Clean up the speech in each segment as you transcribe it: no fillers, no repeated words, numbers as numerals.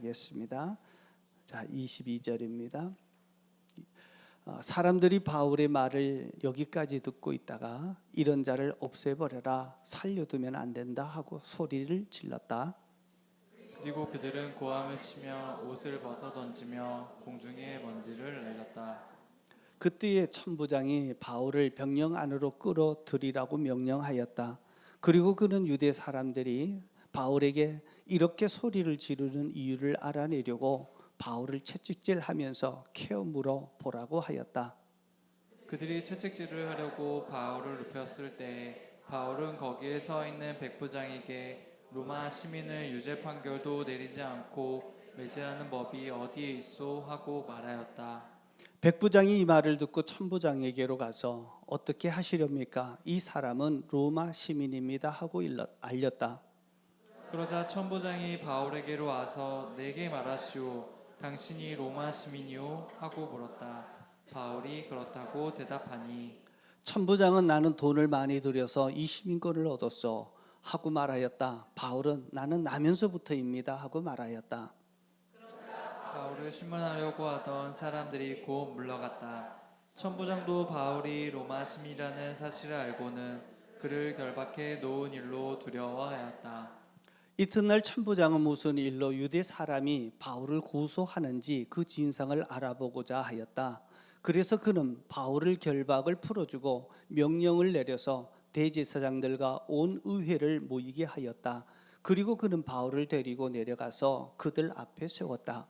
하겠습니다. 자, 22절입니다. 사람들이 바울의 말을 여기까지 듣고 있다가 이런 자를 없애버려라, 살려두면 안 된다 하고 소리를 질렀다. 그리고 그들은 고함을 치며 옷을 벗어 던지며 공중에 먼지를 날렸다. 그때에 천부장이 바울을 병영 안으로 끌어들이라고 명령하였다. 그리고 그는 유대 사람들이 바울에게 이렇게 소리를 지르는 이유를 알아내려고 바울을 채찍질하면서 케어 물어 보라고 하였다. 그들이 채찍질을 하려고 바울을 눕혔을 때 바울은 거기에 서 있는 백부장에게 로마 시민을 유죄 판결도 내리지 않고 매제하는 법이 어디에 있소 하고 말하였다. 백부장이 이 말을 듣고 천부장에게로 가서 어떻게 하시렵니까? 이 사람은 로마 시민입니다 하고 알렸다. 그러자 천부장이 바울에게로 와서 내게 말하시오. 당신이 로마 시민이오? 하고 물었다. 바울이 그렇다고 대답하니 천부장은 나는 돈을 많이 들여서 이 시민권을 얻었어 하고 말하였다. 바울은 나는 나면서부터입니다 하고 말하였다. 바울을 신문하려고 하던 사람들이 곧 물러갔다. 천부장도 바울이 로마 시민이라는 사실을 알고는 그를 결박해 놓은 일로 두려워하였다. 이튿날 천부장은 무슨 일로 유대 사람이 바울을 고소하는지 그 진상을 알아보고자 하였다. 그래서 그는 바울을 결박을 풀어주고 명령을 내려서 대제사장들과 온 의회를 모이게 하였다. 그리고 그는 바울을 데리고 내려가서 그들 앞에 세웠다.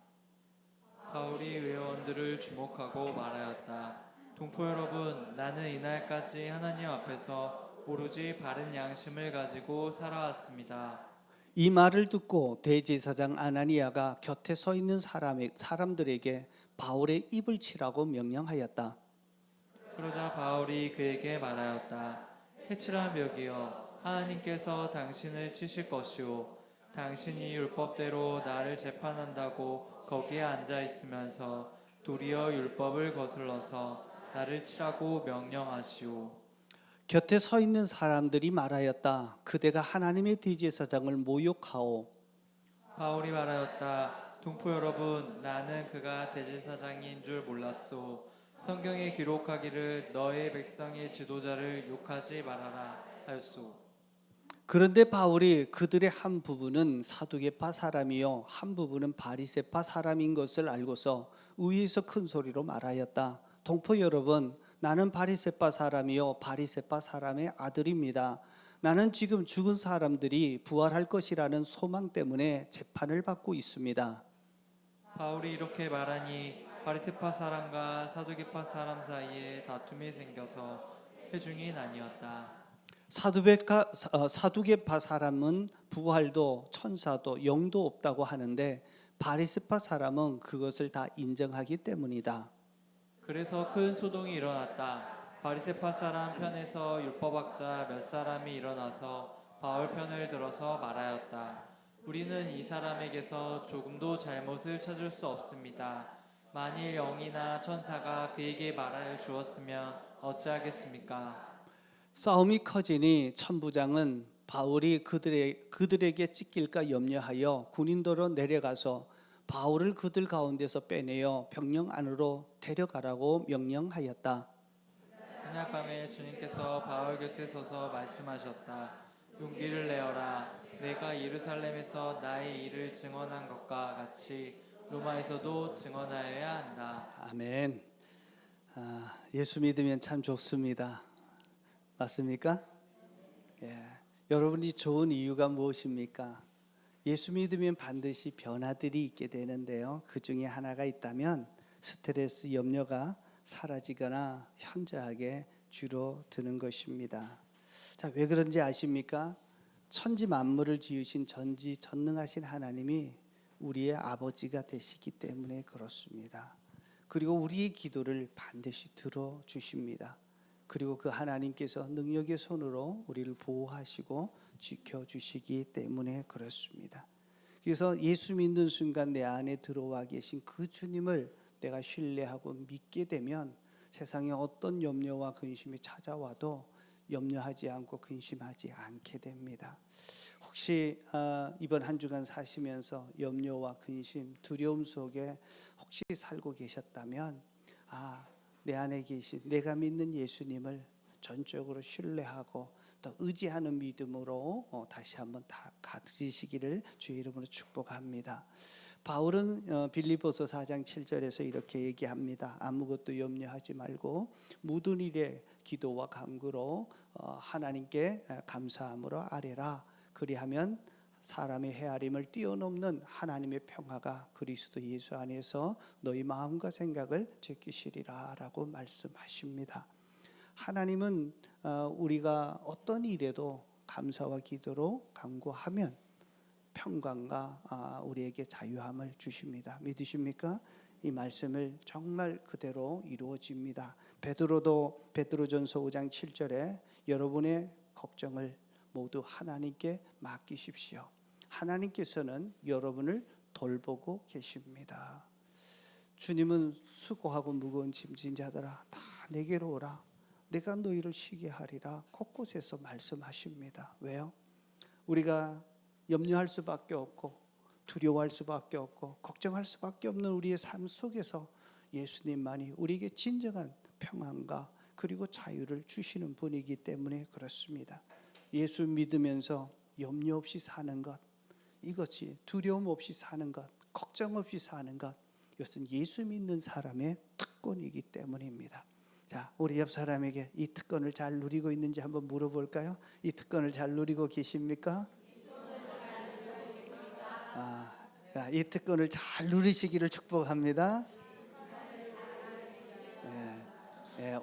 바울이 의원들을 주목하고 말하였다. 동포 여러분, 나는 이날까지 하나님 앞에서 오로지 바른 양심을 가지고 살아왔습니다. 이 말을 듣고 대제사장 아나니아가 곁에 서 있는 사람들에게 바울의 입을 치라고 명령하였다. 그러자 바울이 그에게 말하였다. 해칠한 벽이여, 하나님께서 당신을 치실 것이오. 당신이 율법대로 나를 재판한다고 거기에 앉아 있으면서 도리어 율법을 거슬러서 나를 치라고 명령하시오. 곁에 서 있는 사람들이 말하였다. 그대가 하나님의 대제사장을 모욕하오. 바울이 말하였다. 동포 여러분, 나는 그가 대제사장인 줄 몰랐소. 성경에 기록하기를 너의 백성의 지도자를 욕하지 말아라 하였소. 그런데 바울이 그들의 한 부분은 사두개파 사람이요 한 부분은 바리새파 사람인 것을 알고서 의회에서 큰 소리로 말하였다. 동포 여러분, 나는 바리새파 사람이요 바리새파 사람의 아들입니다. 나는 지금 죽은 사람들이 부활할 것이라는 소망 때문에 재판을 받고 있습니다. 바울이 이렇게 말하니 바리새파 사람과 사두개파 사람 사이에 다툼이 생겨서 회중이 나뉘었다. 사두개파 사람은 부활도 천사도 영도 없다고 하는데 바리새파 사람은 그것을 다 인정하기 때문이다. 그래서 큰 소동이 일어났다. 바리새파 사람 편에서 율법학자 몇 사람이 일어나서 바울 편을 들어서 말하였다. 우리는 이 사람에게서 조금도 잘못을 찾을 수 없습니다. 만일 영이나 천사가 그에게 말하여 주었으면 어찌하겠습니까? 싸움이 커지니 천부장은 바울이 그들에게 찢길까 염려하여 군인도로 내려가서 바울을 그들 가운데서 빼내어 병영 안으로 데려가라고 명령하였다. 그날 밤에 주님께서 바울 곁에 서서 말씀하셨다. 용기를 내어라. 내가 예루살렘에서 나의 일을 증언한 것과 같이 로마에서도 증언하여야 한다. 아멘. 예수 믿으면 참 좋습니다. 맞습니까? 예. 여러분이 좋은 이유가 무엇입니까? 예수 믿으면 반드시 변화들이 있게 되는데요. 그 중에 하나가 있다면 스트레스, 염려가 사라지거나 현저하게 줄어드는 것입니다. 자, 왜 그런지 아십니까? 천지 만물을 지으신 전지전능하신 하나님이 우리의 아버지가 되시기 때문에 그렇습니다. 그리고 우리의 기도를 반드시 들어주십니다. 그리고 그 하나님께서 능력의 손으로 우리를 보호하시고 지켜주시기 때문에 그렇습니다. 그래서 예수 믿는 순간 내 안에 들어와 계신 그 주님을 내가 신뢰하고 믿게 되면 세상에 어떤 염려와 근심이 찾아와도 염려하지 않고 근심하지 않게 됩니다. 혹시 이번 한 주간 사시면서 염려와 근심, 두려움 속에 혹시 살고 계셨다면 내 안에 계신 내가 믿는 예수님을 전적으로 신뢰하고 또 의지하는 믿음으로 다시 한번 다 가지시기를 주의 이름으로 축복합니다. 바울은 빌립보서 4장 7절에서 이렇게 얘기합니다. 아무것도 염려하지 말고 모든 일에 기도와 간구로 하나님께 감사함으로 아뢰라. 그리하면 사람의 헤아림을 뛰어넘는 하나님의 평화가 그리스도 예수 안에서 너희 마음과 생각을 지키시리라 라고 말씀하십니다. 하나님은 우리가 어떤 일에도 감사와 기도로 간구하면 평강과 우리에게 자유함을 주십니다. 믿으십니까? 이 말씀을 정말 그대로 이루어집니다. 베드로도 베드로전서 5장 7절에 여러분의 걱정을 모두 하나님께 맡기십시오. 하나님께서는 여러분을 돌보고 계십니다. 주님은 수고하고 무거운 짐진 자들아 다 내게로 오라. 내가 너희를 쉬게 하리라. 곳곳에서 말씀하십니다. 왜요? 우리가 염려할 수밖에 없고 두려워할 수밖에 없고 걱정할 수밖에 없는 우리의 삶 속에서 예수님만이 우리에게 진정한 평안과 그리고 자유를 주시는 분이기 때문에 그렇습니다. 예수 믿으면서 염려 없이 사는 것, 이것이 두려움 없이 사는 것, 걱정 없이 사는 것, 이것은 예수 믿는 사람의 특권이기 때문입니다. 자, 우리 옆 사람에게 이 특권을 잘 누리고 있는지 한번 물어볼까요? 이 특권을 잘 누리고 계십니까? 이 특권을 잘 누리시기를 축복합니다.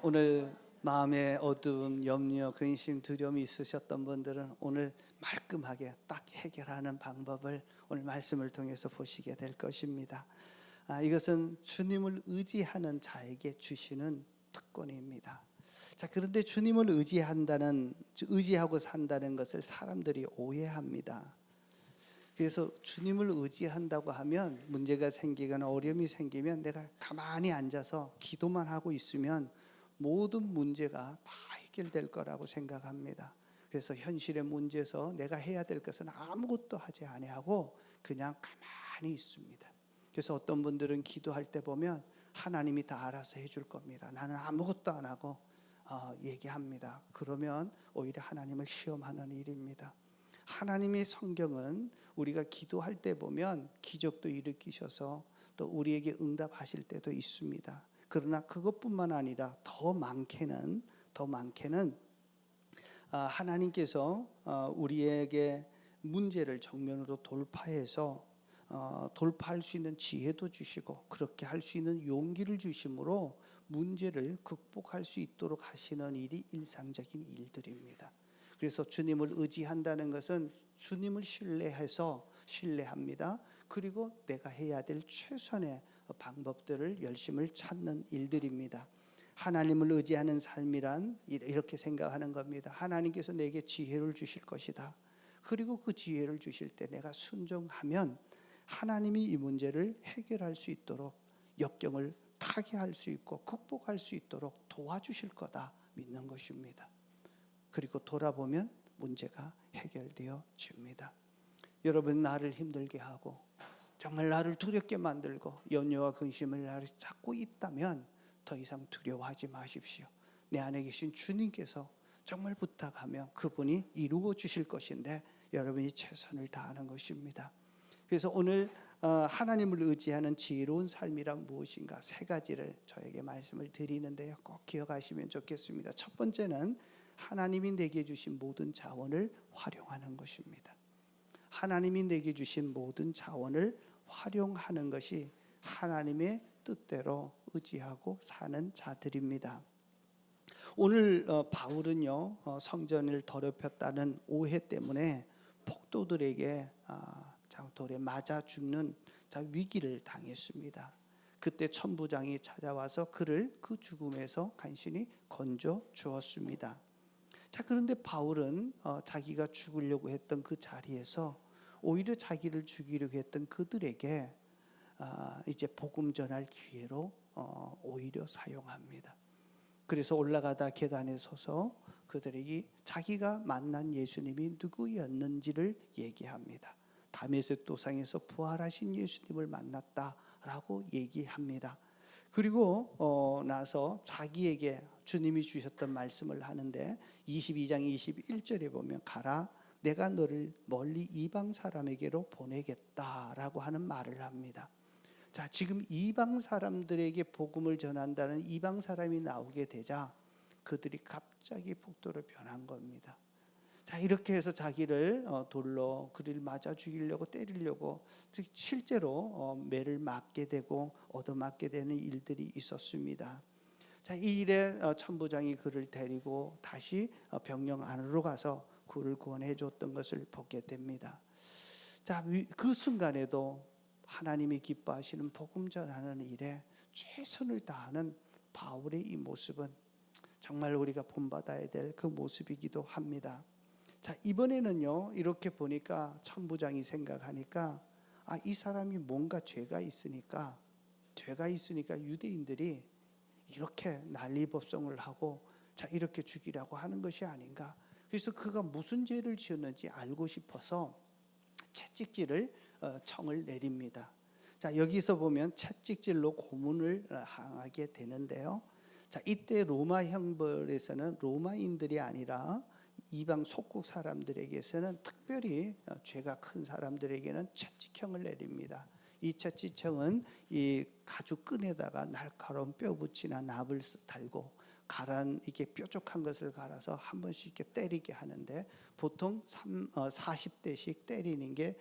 오늘 마음에 어두움, 염려, 근심, 두려움이 있으셨던 분들은 오늘 말끔하게 딱 해결하는 방법을 오늘 말씀을 통해서 보시게 될 것입니다. 이것은 주님을 의지하는 자에게 주시는 특권입니다. 자, 그런데 주님을 의지하고 산다는 것을 사람들이 오해합니다. 그래서 주님을 의지한다고 하면 문제가 생기거나 어려움이 생기면 내가 가만히 앉아서 기도만 하고 있으면 모든 문제가 다 해결될 거라고 생각합니다. 그래서 현실의 문제에서 내가 해야 될 것은 아무것도 하지 아니하고 그냥 가만히 있습니다. 그래서 어떤 분들은 기도할 때 보면 하나님이 다 알아서 해줄 겁니다. 나는 아무것도 안 하고 얘기합니다. 그러면 오히려 하나님을 시험하는 일입니다. 하나님의 성경은 우리가 기도할 때 보면 기적도 일으키셔서 또 우리에게 응답하실 때도 있습니다. 그러나 그것뿐만 아니라 더 많게는 하나님께서 우리에게 문제를 정면으로 돌파해서 돌파할 수 있는 지혜도 주시고 그렇게 할 수 있는 용기를 주심으로 문제를 극복할 수 있도록 하시는 일이 일상적인 일들입니다. 그래서 주님을 의지한다는 것은 주님을 신뢰합니다. 그리고 내가 해야 될 최선의 방법들을 열심을 찾는 일들입니다. 하나님을 의지하는 삶이란 이렇게 생각하는 겁니다. 하나님께서 내게 지혜를 주실 것이다. 그리고 그 지혜를 주실 때 내가 순종하면 하나님이 이 문제를 해결할 수 있도록 역경을 타개할 수 있고 극복할 수 있도록 도와주실 거다 믿는 것입니다. 그리고 돌아보면 문제가 해결되어집니다. 여러분, 나를 힘들게 하고 정말 나를 두렵게 만들고 염려와 근심을 나를 잡고 있다면 더 이상 두려워하지 마십시오. 내 안에 계신 주님께서 정말 부탁하면 그분이 이루어 주실 것인데 여러분이 최선을 다하는 것입니다. 그래서 오늘 하나님을 의지하는 지혜로운 삶이란 무엇인가 세 가지를 저에게 말씀을 드리는데요. 꼭 기억하시면 좋겠습니다. 첫 번째는 하나님이 내게 주신 모든 자원을 활용하는 것입니다. 하나님이 내게 주신 모든 자원을 활용하는 것이 하나님의 뜻대로 의지하고 사는 자들입니다. 오늘 바울은요, 성전을 더럽혔다는 오해 때문에 폭도들에게 돌에 맞아 죽는 위기를 당했습니다. 그때 천부장이 찾아와서 그를 그 죽음에서 간신히 건져 주었습니다. 자, 그런데 바울은 자기가 죽으려고 했던 그 자리에서 오히려 자기를 죽이려고 했던 그들에게 이제 복음 전할 기회로 오히려 사용합니다. 그래서 올라가다 계단에 서서 그들에게 자기가 만난 예수님이 누구였는지를 얘기합니다. 다메섹 도상에서 부활하신 예수님을 만났다라고 얘기합니다. 그리고 나서 자기에게 주님이 주셨던 말씀을 하는데 22장 21절에 보면 가라 내가 너를 멀리 이방 사람에게로 보내겠다라고 하는 말을 합니다. 자, 지금 이방 사람들에게 복음을 전한다는 이방 사람이 나오게 되자 그들이 갑자기 폭도로 변한 겁니다. 자, 이렇게 해서 자기를 돌로 그를 맞아 죽이려고 때리려고 실제로 매를 맞게 되고 얻어맞게 되는 일들이 있었습니다. 자, 이 일에 천부장이 그를 데리고 다시 병영 안으로 가서 그를 구원해 줬던 것을 보게 됩니다. 자, 그 순간에도 하나님이 기뻐하시는 복음 전하는 일에 최선을 다하는 바울의 이 모습은 정말 우리가 본받아야 될 그 모습이기도 합니다. 자, 이번에는요 이렇게 보니까 천부장이 생각하니까 이 사람이 뭔가 죄가 있으니까 유대인들이 이렇게 난리법성을 하고 자 이렇게 죽이라고 하는 것이 아닌가. 그래서 그가 무슨 죄를 지었는지 알고 싶어서 채찍질을 청을 내립니다. 자, 여기서 보면 채찍질로 고문을 당하게 되는데요. 자, 이때 로마 형벌에서는 로마인들이 아니라 이방 속국 사람들에게서는 특별히 죄가 큰 사람들에게는 채찍형을 내립니다. 이 채찍형은 이 가죽 끈에다가 날카로운 뼈붙이나 납을 달고 가란 이게 뾰족한 것을 갈아서 한 번씩 이렇게 때리게 하는데 보통 40대씩 때리는 게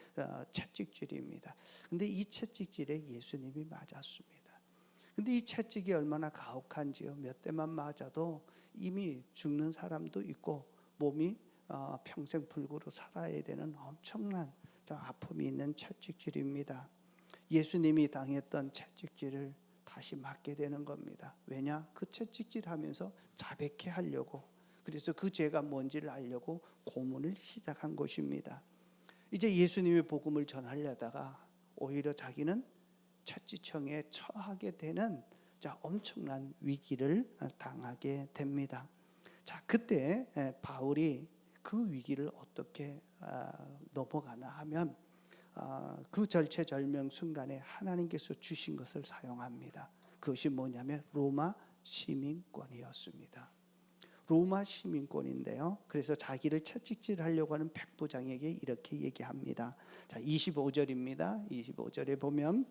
채찍질입니다. 근데 이 채찍질에 예수님이 맞았습니다. 근데 이 채찍이 얼마나 가혹한지요. 몇 대만 맞아도 이미 죽는 사람도 있고 몸이 평생 불구로 살아야 되는 엄청난 아픔이 있는 채찍질입니다. 예수님이 당했던 채찍질을 다시 맞게 되는 겁니다. 왜냐? 그 채찍질하면서 자백해 하려고, 그래서 그 죄가 뭔지를 알려고 고문을 시작한 것입니다. 이제 예수님의 복음을 전하려다가 오히려 자기는 채찍형에 처하게 되는 엄청난 위기를 당하게 됩니다. 자, 그때 바울이 그 위기를 어떻게 넘어가나 하면 그 절체절명 순간에 하나님께서 주신 것을 사용합니다. 그것이 뭐냐면 로마 시민권이었습니다. 로마 시민권인데요. 그래서 자기를 채찍질하려고 하는 백부장에게 이렇게 얘기합니다. 자, 25절입니다. 25절에 보면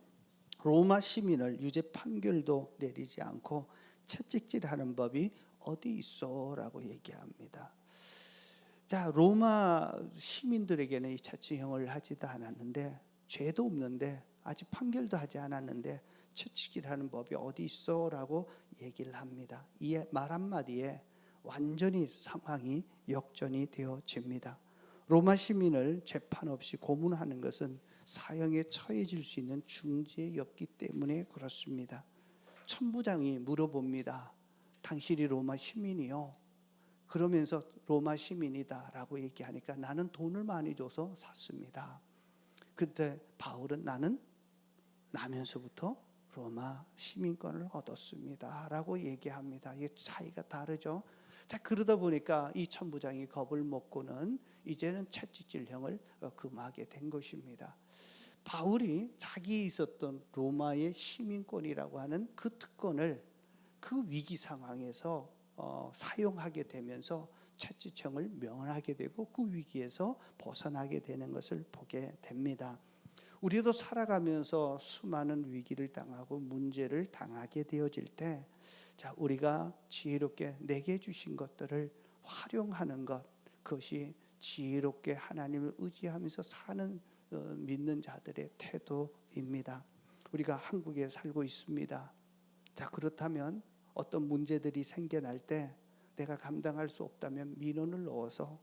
로마 시민을 유죄 판결도 내리지 않고 채찍질하는 법이 어디 있어라고 얘기합니다. 자, 로마 시민들에게는 이 채찍형을 하지도 않았는데 죄도 없는데 아직 판결도 하지 않았는데 채찍질하는 법이 어디 있어라고 얘기를 합니다. 이 말 한마디에 완전히 상황이 역전이 되어집니다. 로마 시민을 재판 없이 고문하는 것은 사형에 처해질 수 있는 중죄였기 때문에 그렇습니다. 천부장이 물어봅니다. 당신이 로마 시민이요? 그러면서 로마 시민이다라고 얘기하니까 나는 돈을 많이 줘서 샀습니다. 그때 바울은 나는 나면서부터 로마 시민권을 얻었습니다 라고 얘기합니다. 이게 차이가 다르죠. 자, 그러다 보니까 이 천부장이 겁을 먹고는 이제는 채찍질형을 금하게 된 것입니다. 바울이 자기에 있었던 로마의 시민권이라고 하는 그 특권을 그 위기 상황에서 사용하게 되면서 채찍형을 면하게 되고 그 위기에서 벗어나게 되는 것을 보게 됩니다. 우리도 살아가면서 수많은 위기를 당하고 문제를 당하게 되어질 때, 자, 우리가 지혜롭게 내게 주신 것들을 활용하는 것, 그것이 지혜롭게 하나님을 의지하면서 사는 믿는 자들의 태도입니다. 우리가 한국에 살고 있습니다. 자, 그렇다면 어떤 문제들이 생겨날 때 내가 감당할 수 없다면 민원을 넣어서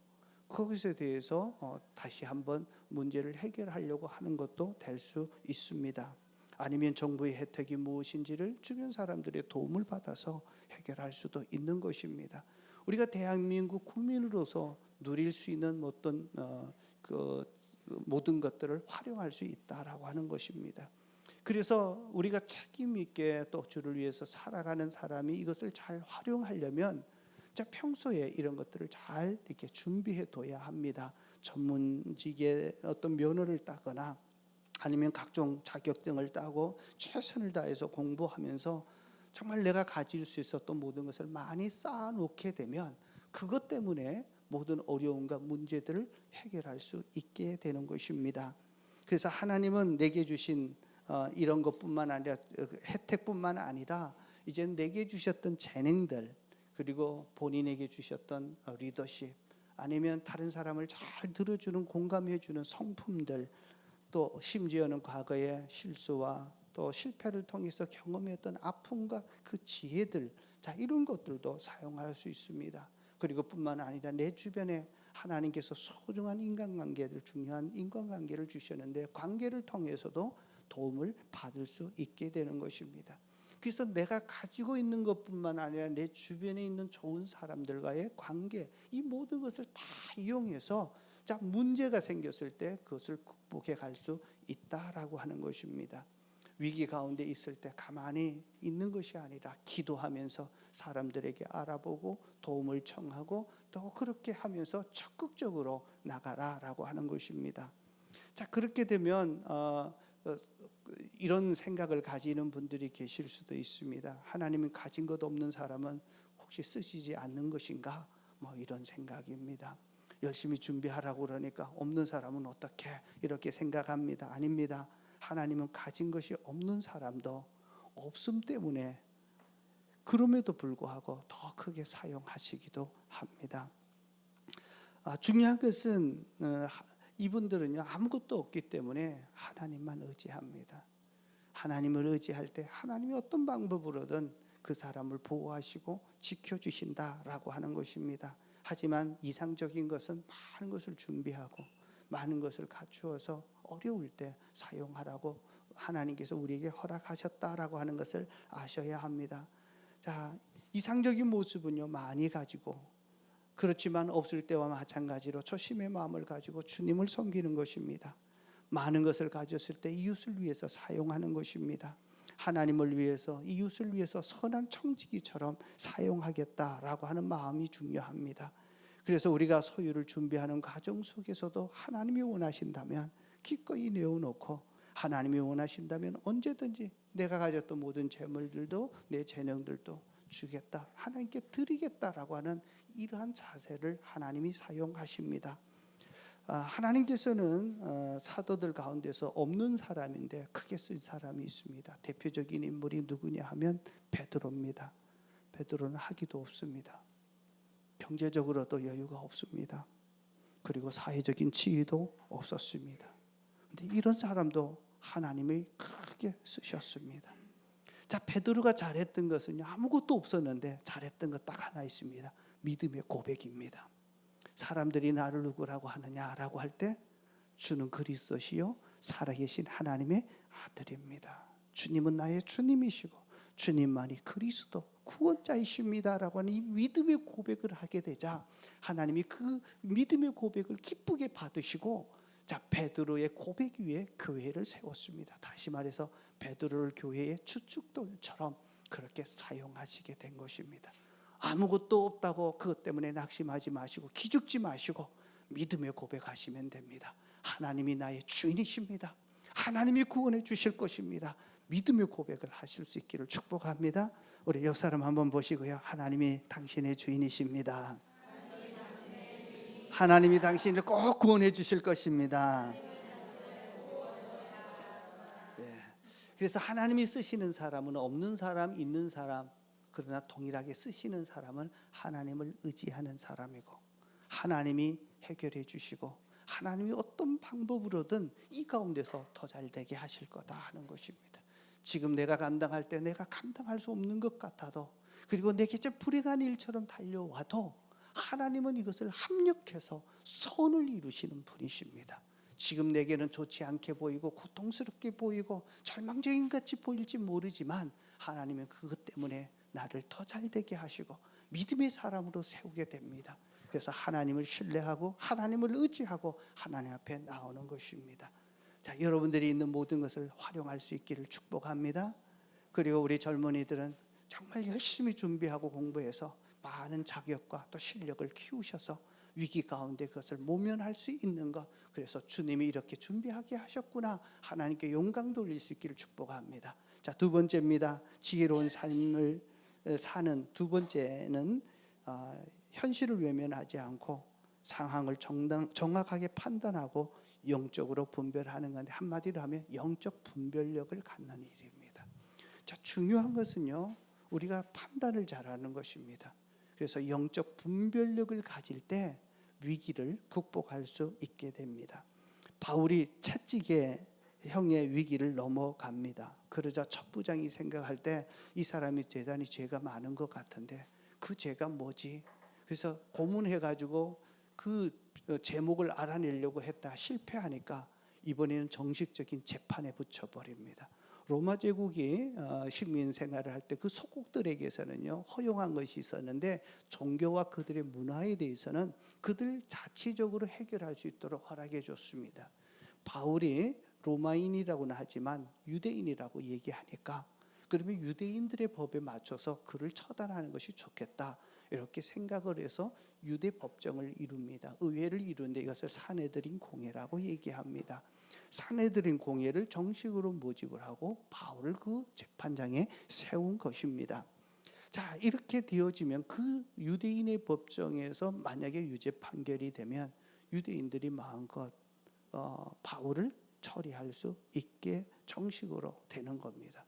그것에 대해서 다시 한번 문제를 해결하려고 하는 것도 될 수 있습니다. 아니면 정부의 혜택이 무엇인지를 주변 사람들의 도움을 받아서 해결할 수도 있는 것입니다. 우리가 대한민국 국민으로서 누릴 수 있는 어떤 그 모든 것들을 활용할 수 있다라고 하는 것입니다. 그래서 우리가 책임 있게 또 주를 위해서 살아가는 사람이 이것을 잘 활용하려면 자, 평소에 이런 것들을 잘 이렇게 준비해 둬야 합니다. 전문직의 어떤 면허를 따거나 아니면 각종 자격증을 따고 최선을 다해서 공부하면서 정말 내가 가질 수 있었던 모든 것을 많이 쌓아놓게 되면 그것 때문에 모든 어려움과 문제들을 해결할 수 있게 되는 것입니다. 그래서 하나님은 내게 주신 이런 것뿐만 아니라 혜택뿐만 아니라 이제 내게 주셨던 재능들, 그리고 본인에게 주셨던 리더십, 아니면 다른 사람을 잘 들어주는 공감해주는 성품들, 또 심지어는 과거의 실수와 또 실패를 통해서 경험했던 아픔과 그 지혜들, 자, 이런 것들도 사용할 수 있습니다. 그리고 뿐만 아니라 내 주변에 하나님께서 소중한 인간관계들, 중요한 인간관계를 주셨는데 관계를 통해서도 도움을 받을 수 있게 되는 것입니다. 그래서 내가 가지고 있는 것뿐만 아니라 내 주변에 있는 좋은 사람들과의 관계, 이 모든 것을 다 이용해서 자, 문제가 생겼을 때 그것을 극복해 갈 수 있다라고 하는 것입니다. 위기 가운데 있을 때 가만히 있는 것이 아니라 기도하면서 사람들에게 알아보고 도움을 청하고 또 그렇게 하면서 적극적으로 나가라라고 하는 것입니다. 자, 그렇게 되면 이런 생각을 가지는 분들이 계실 수도 있습니다. 하나님이 가진 것 없는 사람은 혹시 쓰시지 않는 것인가? 뭐 이런 생각입니다. 열심히 준비하라고 그러니까 없는 사람은 어떻게 이렇게 생각합니다. 아닙니다. 하나님은 가진 것이 없는 사람도 없음 때문에 그럼에도 불구하고 더 크게 사용하시기도 합니다. 중요한 것은 이분들은요, 아무것도 없기 때문에 하나님만 의지합니다. 하나님을 의지할 때 하나님이 어떤 방법으로든 그 사람을 보호하시고 지켜주신다라고 하는 것입니다. 하지만 이상적인 것은 많은 것을 준비하고 많은 것을 갖추어서 어려울 때 사용하라고 하나님께서 우리에게 허락하셨다라고 하는 것을 아셔야 합니다. 자, 이상적인 모습은요, 많이 가지고, 그렇지만 없을 때와 마찬가지로 초심의 마음을 가지고 주님을 섬기는 것입니다. 많은 것을 가졌을 때 이웃을 위해서 사용하는 것입니다. 하나님을 위해서, 이웃을 위해서 선한 청지기처럼 사용하겠다라고 하는 마음이 중요합니다. 그래서 우리가 소유를 준비하는 과정 속에서도 하나님이 원하신다면 기꺼이 내어놓고, 하나님이 원하신다면 언제든지 내가 가졌던 모든 재물들도 내 재능들도 주겠다, 하나님께 드리겠다라고 하는 이러한 자세를 하나님이 사용하십니다. 하나님께서는 사도들 가운데서 없는 사람인데 크게 쓴 사람이 있습니다. 대표적인 인물이 누구냐 하면 베드로입니다. 베드로는 학위도 없습니다. 경제적으로도 여유가 없습니다. 그리고 사회적인 지위도 없었습니다. 그런데 이런 사람도 하나님이 크게 쓰셨습니다. 자, 베드로가 잘했던 것은요, 아무것도 없었는데 잘했던 것 딱 하나 있습니다. 믿음의 고백입니다. 사람들이 나를 누구라고 하느냐라고 할 때 주는 그리스도시요 살아계신 하나님의 아들입니다. 주님은 나의 주님이시고 주님만이 그리스도 구원자이십니다라고 하는 이 믿음의 고백을 하게 되자 하나님이 그 믿음의 고백을 기쁘게 받으시고, 자, 베드로의 고백 위에 교회를 세웠습니다. 다시 말해서 베드로를 교회의 주축돌처럼 그렇게 사용하시게 된 것입니다. 아무것도 없다고 그것 때문에 낙심하지 마시고 기죽지 마시고 믿음의 고백하시면 됩니다. 하나님이 나의 주인이십니다. 하나님이 구원해 주실 것입니다. 믿음의 고백을 하실 수 있기를 축복합니다. 우리 옆 사람 한번 보시고요. 하나님이 당신의 주인이십니다. 하나님이 당신을 꼭 구원해 주실 것입니다. 그래서 하나님이 쓰시는 사람은 없는 사람, 있는 사람, 그러나 동일하게 쓰시는 사람은 하나님을 의지하는 사람이고, 하나님이 해결해 주시고 하나님이 어떤 방법으로든 이 가운데서 더 잘되게 하실 거다 하는 것입니다. 지금 내가 감당할 때 내가 감당할 수 없는 것 같아도, 그리고 내게 불행한 일처럼 달려와도 하나님은 이것을 합력해서 선을 이루시는 분이십니다. 지금 내게는 좋지 않게 보이고 고통스럽게 보이고 절망적인 같이 보일지 모르지만 하나님은 그것 때문에 나를 더 잘되게 하시고 믿음의 사람으로 세우게 됩니다. 그래서 하나님을 신뢰하고 하나님을 의지하고 하나님 앞에 나오는 것입니다. 자, 여러분들이 있는 모든 것을 활용할 수 있기를 축복합니다. 그리고 우리 젊은이들은 정말 열심히 준비하고 공부해서 많은 자격과 또 실력을 키우셔서 위기 가운데 그것을 모면할 수 있는 것, 그래서 주님이 이렇게 준비하게 하셨구나, 하나님께 영광 돌릴 수 있기를 축복합니다. 자, 두 번째입니다. 지혜로운 삶을 사는 두 번째는 현실을 외면하지 않고 상황을 정확하게 판단하고 영적으로 분별하는 건데, 한마디로 하면 영적 분별력을 갖는 일입니다. 자, 중요한 것은요, 우리가 판단을 잘하는 것입니다. 그래서 영적 분별력을 가질 때 위기를 극복할 수 있게 됩니다. 바울이 채찍의 형의 위기를 넘어갑니다. 그러자 첩부장이 생각할 때 이 사람이 대단히 죄가 많은 것 같은데 그 죄가 뭐지? 그래서 고문해가지고 그 제목을 알아내려고 했다 실패하니까 이번에는 정식적인 재판에 붙여버립니다. 로마 제국이 식민 생활을 할 때 그 속국들에게서는요 허용한 것이 있었는데, 종교와 그들의 문화에 대해서는 그들 자치적으로 해결할 수 있도록 허락해 줬습니다. 바울이 로마인이라고는 하지만 유대인이라고 얘기하니까, 그러면 유대인들의 법에 맞춰서 그를 처단하는 것이 좋겠다, 이렇게 생각을 해서 유대 법정을 이룹니다. 의회를 이루는데 이것을 사내들인 공회라고 얘기합니다. 사내들인 공회를 정식으로 모집을 하고 바울을 그 재판장에 세운 것입니다. 자, 이렇게 되어지면 그 유대인의 법정에서 만약에 유죄 판결이 되면 유대인들이 마음껏 바울을 처리할 수 있게 정식으로 되는 겁니다.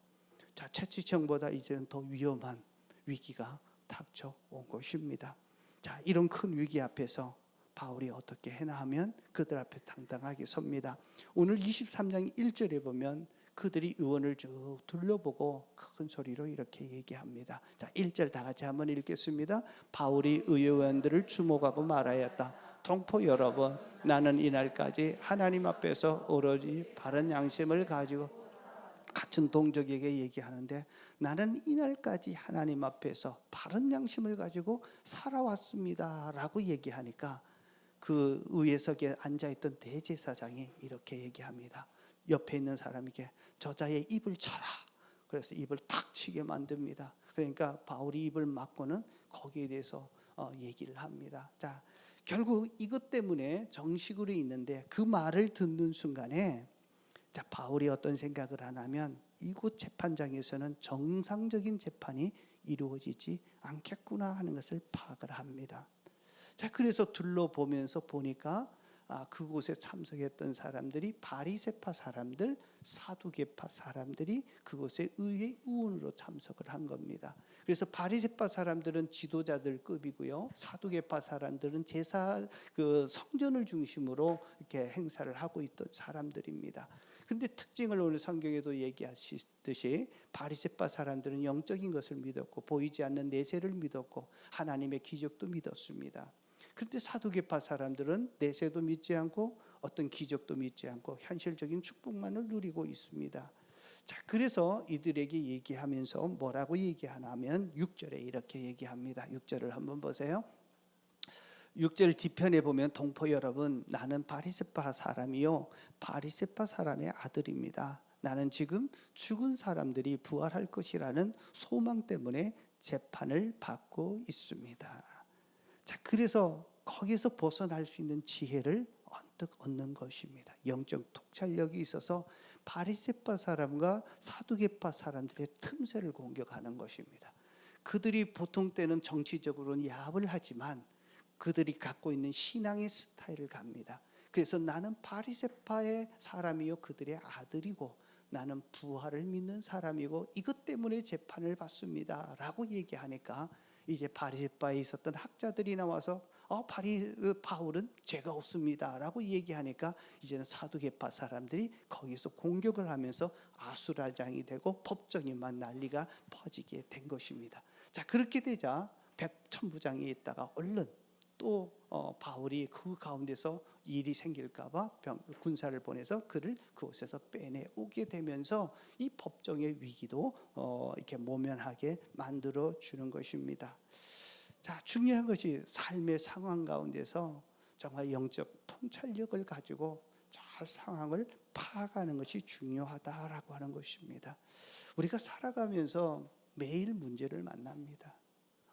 자, 채찍형보다 이제는 더 위험한 위기가 닥쳐온 것입니다. 자, 이런 큰 위기 앞에서 바울이 어떻게 해나 하면 그들 앞에 당당하게 섭니다. 오늘 23장 1절에 보면 그들이 의원을 쭉 둘러보고 큰 소리로 이렇게 얘기합니다. 자, 1절 다 같이 한번 읽겠습니다. 바울이 의원들을 주목하고 말하였다. 동포 여러분, 나는 이날까지 하나님 앞에서 오로지 바른 양심을 가지고, 같은 동족에게 얘기하는데, 나는 이날까지 하나님 앞에서 바른 양심을 가지고 살아왔습니다 라고 얘기하니까 그 의회석에 앉아있던 대제사장이 이렇게 얘기합니다. 옆에 있는 사람에게 저자의 입을 쳐라. 그래서 입을 탁 치게 만듭니다. 그러니까 바울이 입을 막고는 거기에 대해서 얘기를 합니다. 자, 결국 이것 때문에 정식으로 있는데 그 말을 듣는 순간에, 자, 바울이 어떤 생각을 하냐면 이곳 재판장에서는 정상적인 재판이 이루어지지 않겠구나 하는 것을 파악을 합니다. 자, 그래서 둘러보면서 보니까 그곳에 참석했던 사람들이 바리새파 사람들, 사두개파 사람들이 그곳에 의회 의원으로 참석을 한 겁니다. 그래서 바리새파 사람들은 지도자들급이고요, 사두개파 사람들은 제사 성전을 중심으로 이렇게 행사를 하고 있던 사람들입니다. 근데 특징을 오늘 성경에도 얘기하시듯이 바리새파 사람들은 영적인 것을 믿었고 보이지 않는 내세를 믿었고 하나님의 기적도 믿었습니다. 그런데 사두개파 사람들은 내세도 믿지 않고 어떤 기적도 믿지 않고 현실적인 축복만을 누리고 있습니다. 자, 그래서 이들에게 얘기하면서 뭐라고 얘기하냐면 6절에 이렇게 얘기합니다. 6절을 한번 보세요. 6절 뒤편에 보면 동포 여러분, 나는 바리새파 사람이요 바리새파 사람의 아들입니다. 나는 지금 죽은 사람들이 부활할 것이라는 소망 때문에 재판을 받고 있습니다. 자, 그래서 거기서 벗어날 수 있는 지혜를 언뜻 얻는 것입니다. 영적 통찰력이 있어서 바리새파 사람과 사두개파 사람들의 틈새를 공격하는 것입니다. 그들이 보통 때는 정치적으로는 야합을 하지만 그들이 갖고 있는 신앙의 스타일을 갑니다. 그래서 나는 바리새파의 사람이요 그들의 아들이고 나는 부활을 믿는 사람이고 이것 때문에 재판을 받습니다 라고 얘기하니까, 이제 바리새파에 있었던 학자들이 나와서 바울은 죄가 없습니다 라고 얘기하니까 이제는 사두개파 사람들이 거기서 공격을 하면서 아수라장이 되고 법정에만 난리가 퍼지게 된 것입니다. 자, 그렇게 되자 백천부장이 있다가 얼른 또 바울이 그 가운데서 일이 생길까봐 군사를 보내서 그를 그곳에서 빼내오게 되면서 이 법정의 위기도 이렇게 모면하게 만들어 주는 것입니다. 자, 중요한 것이 삶의 상황 가운데서 정말 영적 통찰력을 가지고 잘 상황을 파악하는 것이 중요하다라고 하는 것입니다. 우리가 살아가면서 매일 문제를 만납니다.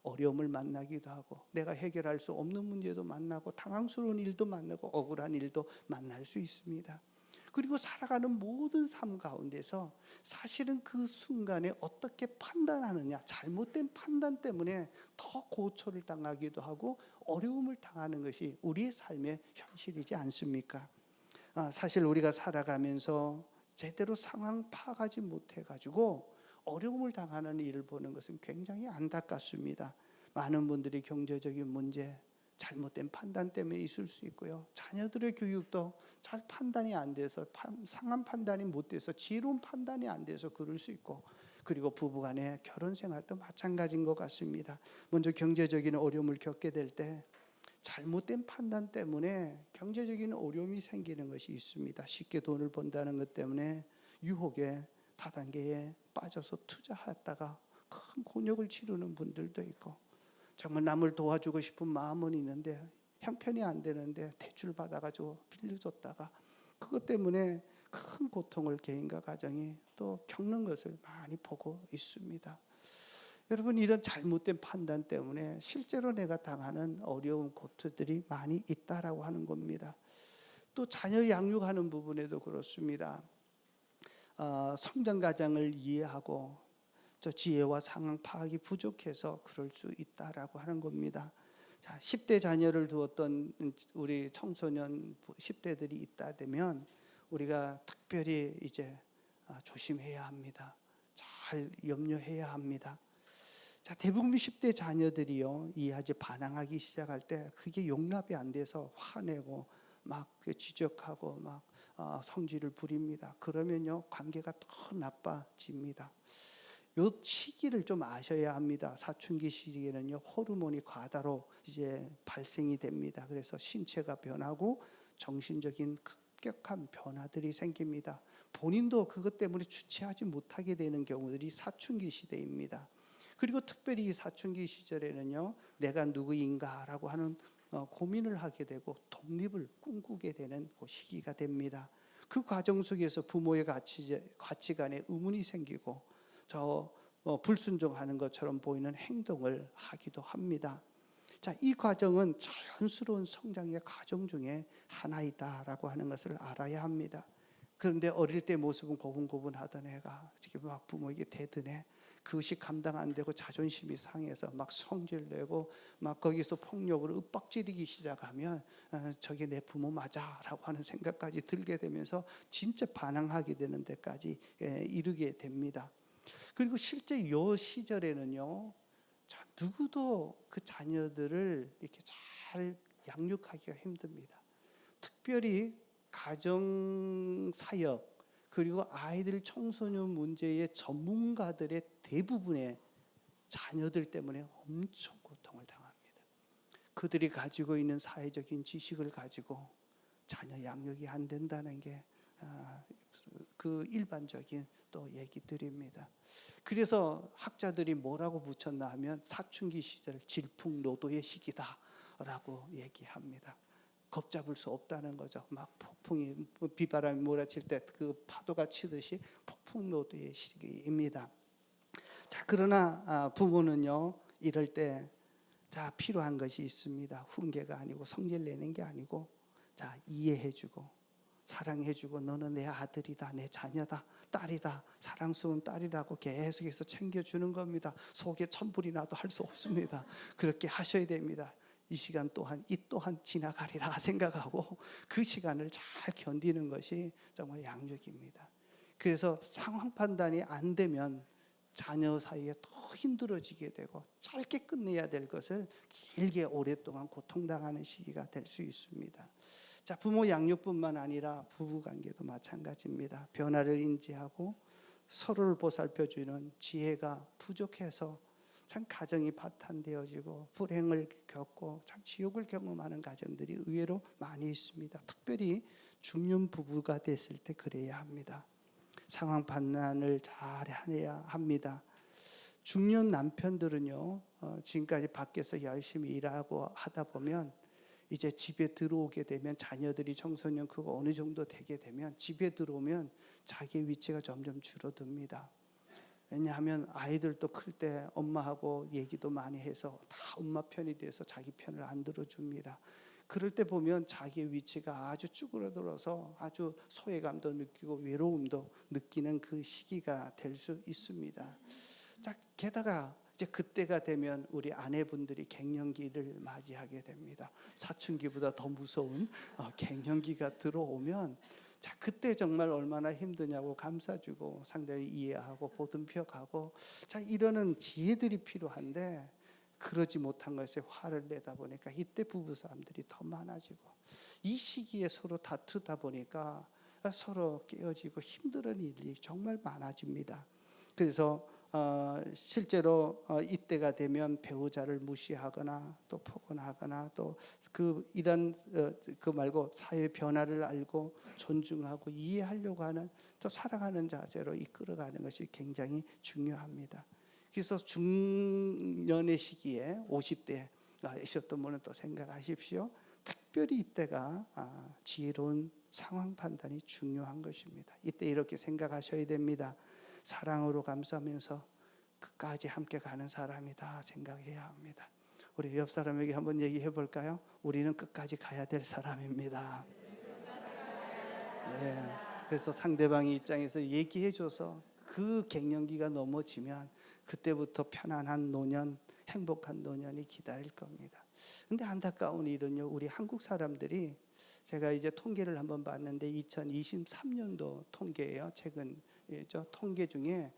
어려움을 만나기도 하고, 내가 해결할 수 없는 문제도 만나고, 당황스러운 일도 만나고, 억울한 일도 만날 수 있습니다. 그리고 살아가는 모든 삶 가운데서 사실은 그 순간에 어떻게 판단하느냐, 잘못된 판단 때문에 더 고초를 당하기도 하고 어려움을 당하는 것이 우리의 삶의 현실이지 않습니까? 사실 우리가 살아가면서 제대로 상황 파악하지 못해가지고 어려움을 당하는 일을 보는 것은 굉장히 안타깝습니다. 많은 분들이 경제적인 문제, 잘못된 판단 때문에 있을 수 있고요. 자녀들의 교육도 잘 판단이 안 돼서, 상한 판단이 못 돼서, 지혜로운 판단이 안 돼서 그럴 수 있고, 그리고 부부간의 결혼 생활도 마찬가지인 것 같습니다. 먼저 경제적인 어려움을 겪게 될 때 잘못된 판단 때문에 경제적인 어려움이 생기는 것이 있습니다. 쉽게 돈을 번다는 것 때문에 유혹에, 다단계에 빠져서 투자했다가 큰 곤욕을 치르는 분들도 있고, 정말 남을 도와주고 싶은 마음은 있는데 형편이 안 되는데 대출 받아가지고 빌려줬다가 그것 때문에 큰 고통을 개인과 가정이 또 겪는 것을 많이 보고 있습니다. 여러분, 이런 잘못된 판단 때문에 실제로 내가 당하는 어려운 고통들이 많이 있다라고 하는 겁니다. 또 자녀 양육하는 부분에도 그렇습니다. 성장 과정을 이해하고 저 지혜와 상황 파악이 부족해서 그럴 수 있다라고 하는 겁니다. 자, 10대 자녀를 두었던 우리 청소년 10대들이 있다 되면 우리가 특별히 이제 조심해야 합니다. 잘 염려해야 합니다. 자, 대부분 10대 자녀들이요, 이해하지 반항하기 시작할 때 그게 용납이 안 돼서 화내고 막 지적하고 막 성질을 부립니다. 그러면요, 관계가 더 나빠집니다. 요 시기를 좀 아셔야 합니다. 사춘기 시기에는요, 호르몬이 과다로 이제 발생이 됩니다. 그래서 신체가 변하고 정신적인 급격한 변화들이 생깁니다. 본인도 그것 때문에 주체하지 못하게 되는 경우들이 사춘기 시대입니다. 그리고 특별히 이 사춘기 시절에는요, 내가 누구인가라고 하는 고민을 하게 되고 독립을 꿈꾸게 되는 그 시기가 됩니다. 그 과정 속에서 부모의 가치관에 의문이 생기고 저 불순종하는 것처럼 보이는 행동을 하기도 합니다. 자, 이 과정은 자연스러운 성장의 과정 중에 하나이다라고 하는 것을 알아야 합니다. 그런데 어릴 때 모습은 고분고분하던 애가 지금 막 부모에게 대드네. 그것이 감당 안 되고 자존심이 상해서 막 성질 내고 막 거기서 폭력으로 윽박지르기 시작하면 저게 내 부모 맞아라고 하는 생각까지 들게 되면서 진짜 반항하게 되는 데까지 이르게 됩니다. 그리고 실제 이 시절에는요, 누구도 그 자녀들을 이렇게 잘 양육하기가 힘듭니다. 특별히 가정사역 그리고 아이들 청소년 문제의 전문가들의 대부분의 자녀들 때문에 엄청 고통을 당합니다. 그들이 가지고 있는 사회적인 지식을 가지고 자녀 양육이 안 된다는 게 그 일반적인 또 얘기들입니다. 그래서 학자들이 뭐라고 붙였나 하면 사춘기 시절 질풍노도의 시기다라고 얘기합니다. 걷잡을 수 없다는 거죠. 막 폭풍이, 비바람이 몰아칠 때 그 파도가 치듯이 폭풍노도의 시기입니다. 자, 그러나 부모는요, 이럴 때 자, 필요한 것이 있습니다. 훈계가 아니고 성질 내는 게 아니고, 자, 이해해주고 사랑해주고, 너는 내 아들이다, 내 자녀다, 딸이다, 사랑스러운 딸이라고 계속해서 챙겨주는 겁니다. 속에 천불이 나도 할 수 없습니다. 그렇게 하셔야 됩니다. 이 시간 또한 이 또한 지나가리라 생각하고 그 시간을 잘 견디는 것이 정말 양육입니다. 그래서 상황 판단이 안 되면 자녀 사이에 더 힘들어지게 되고 짧게 끝내야 될 것을 길게 오랫동안 고통당하는 시기가 될 수 있습니다. 자, 부모 양육뿐만 아니라 부부관계도 마찬가지입니다. 변화를 인지하고 서로를 보살펴주는 지혜가 부족해서 참 가정이 파탄되어지고 불행을 겪고 참 지옥을 경험하는 가정들이 의외로 많이 있습니다. 특별히 중년 부부가 됐을 때 그래야 합니다. 상황 판단을 잘 해야 합니다. 중년 남편들은요, 지금까지 밖에서 열심히 일하고 하다 보면 이제 집에 들어오게 되면 자녀들이 청소년 크고 어느 정도 되게 되면 집에 들어오면 자기 위치가 점점 줄어듭니다. 왜냐하면 아이들도 클 때 엄마하고 얘기도 많이 해서 다 엄마 편이 돼서 자기 편을 안 들어줍니다. 그럴 때 보면 자기의 위치가 아주 쭈그러들어서 아주 소외감도 느끼고 외로움도 느끼는 그 시기가 될 수 있습니다. 자, 게다가 이제 그때가 되면 우리 아내분들이 갱년기를 맞이하게 됩니다. 사춘기보다 더 무서운 갱년기가 들어오면 자, 그때 정말 얼마나 힘드냐고 감싸주고 상대를 이해하고 보듬혀가고 자, 이러는 지혜들이 필요한데 그러지 못한 것에 화를 내다 보니까 이때 부부싸움들이 더 많아지고 이 시기에 서로 다투다 보니까 서로 깨어지고 힘든 일이 정말 많아집니다. 그래서 실제로 이때가 되면 배우자를 무시하거나 또 폭언하거나 또 이런 그 말고 사회 변화를 알고 존중하고 이해하려고 하는 또 사랑하는 자세로 이끌어가는 것이 굉장히 중요합니다. 그래서 중년의 시기에 50대에 있었던 분은 또 생각하십시오. 특별히 이때가 지혜로운 상황 판단이 중요한 것입니다. 이때 이렇게 생각하셔야 됩니다. 사랑으로 감싸면서 끝까지 함께 가는 사람이다 생각해야 합니다. 우리 옆 사람에게 한번 얘기해 볼까요? 우리는 끝까지 가야 될 사람입니다. 예. 그래서 상대방의 입장에서 얘기해 줘서 그 갱년기가 넘어지면 그때부터 편안한 노년, 행복한 노년이 기다릴 겁니다. 근데 안타까운 일은요, 우리 한국 사람들이 제가 이제 통계를 한번 봤는데 2023년도 통계예요. 최근 통계 중에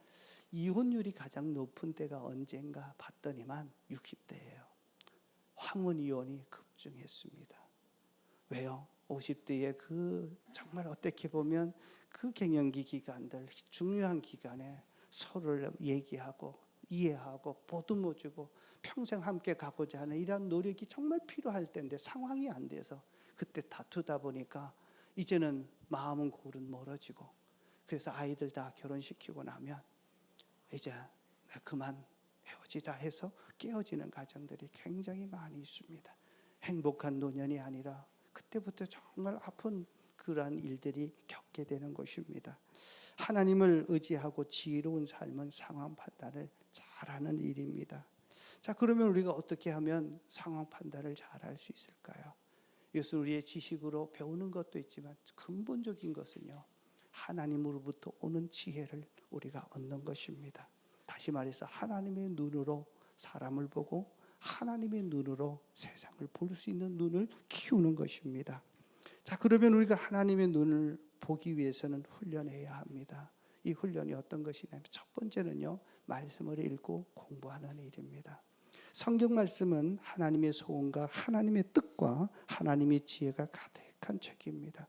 이혼율이 가장 높은 때가 언젠가 봤더니만 60대예요. 황혼 이혼이 급증했습니다. 왜요? 50대의 그 정말 어떻게 보면 그 갱년기 기간들 중요한 기간에 서로를 얘기하고 이해하고 보듬어주고 평생 함께 가고자 하는 이런 노력이 정말 필요할 때인데 상황이 안 돼서 그때 다투다 보니까 이제는 마음은 골은 멀어지고 그래서 아이들 다 결혼시키고 나면 이제 그만 헤어지자 해서 깨어지는 가정들이 굉장히 많이 있습니다. 행복한 노년이 아니라 그때부터 정말 아픈 그러한 일들이 겪게 되는 것입니다. 하나님을 의지하고 지혜로운 삶은 상황 판단을 잘하는 일입니다. 자, 그러면 우리가 어떻게 하면 상황 판단을 잘할 수 있을까요? 이것은 우리의 지식으로 배우는 것도 있지만 근본적인 것은요, 하나님으로부터 오는 지혜를 우리가 얻는 것입니다. 다시 말해서 하나님의 눈으로 사람을 보고 하나님의 눈으로 세상을 볼 수 있는 눈을 키우는 것입니다. 자, 그러면 우리가 하나님의 눈을 보기 위해서는 훈련해야 합니다. 이 훈련이 어떤 것이냐면 첫 번째는요, 말씀을 읽고 공부하는 일입니다. 성경 말씀은 하나님의 소원과 하나님의 뜻과 하나님의 지혜가 가득한 책입니다.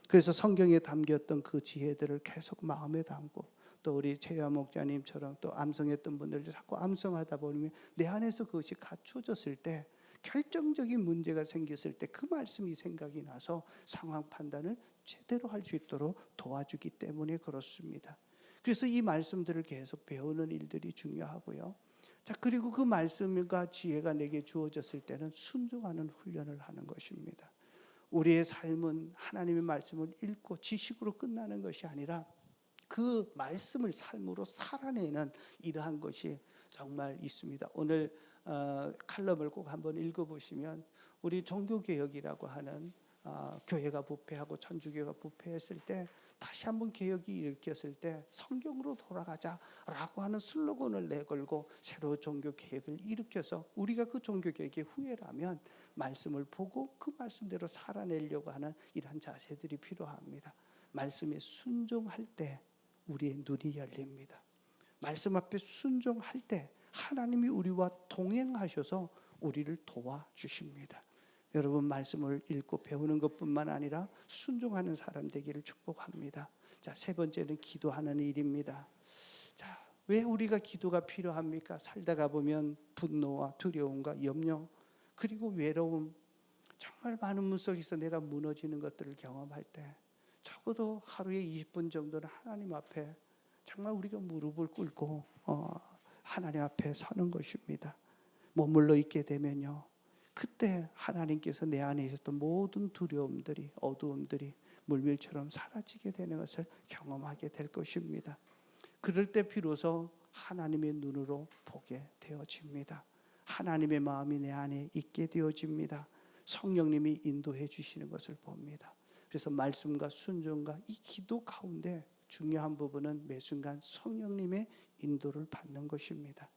그래서 성경에 담겼던 그 지혜들을 계속 마음에 담고 또 우리 최야 목자님처럼 또 암송했던 분들도 자꾸 암송하다 보면 내 안에서 그것이 갖추어졌을 때 결정적인 문제가 생겼을 때 그 말씀이 생각이 나서 상황 판단을 제대로 할 수 있도록 도와주기 때문에 그렇습니다. 그래서 이 말씀들을 계속 배우는 일들이 중요하고요. 자, 그리고 그 말씀과 지혜가 내게 주어졌을 때는 순종하는 훈련을 하는 것입니다. 우리의 삶은 하나님의 말씀을 읽고 지식으로 끝나는 것이 아니라 그 말씀을 삶으로 살아내는 이러한 것이 정말 있습니다. 오늘 칼럼을 꼭 한번 읽어보시면 우리 종교개혁이라고 하는 교회가 부패하고 천주교가 부패했을 때 다시 한번 개혁이 일으켰을 때 성경으로 돌아가자라고 하는 슬로건을 내걸고 새로 종교개혁을 일으켜서 우리가 그 종교개혁의 후예라면 말씀을 보고 그 말씀대로 살아내려고 하는 이러한 자세들이 필요합니다. 말씀에 순종할 때 우리의 눈이 열립니다. 말씀 앞에 순종할 때 하나님이 우리와 동행하셔서 우리를 도와주십니다. 여러분, 말씀을 읽고 배우는 것뿐만 아니라 순종하는 사람 되기를 축복합니다. 자, 세 번째는 기도하는 일입니다. 자, 왜 우리가 기도가 필요합니까? 살다가 보면 분노와 두려움과 염려 그리고 외로움, 정말 많은 문 속에서 내가 무너지는 것들을 경험할 때 적어도 하루에 20분 정도는 하나님 앞에 정말 우리가 무릎을 꿇고 하나님 앞에 서는 것입니다. 머물러 있게 되면요, 그때 하나님께서 내 안에 있었던 모든 두려움들이, 어두움들이 물밀처럼 사라지게 되는 것을 경험하게 될 것입니다. 그럴 때 비로소 하나님의 눈으로 보게 되어집니다. 하나님의 마음이 내 안에 있게 되어집니다. 성령님이 인도해 주시는 것을 봅니다. 그래서 말씀과 순종과 이 기도 가운데 중요한 부분은 매 순간 성령님의 인도를 받는 것입니다.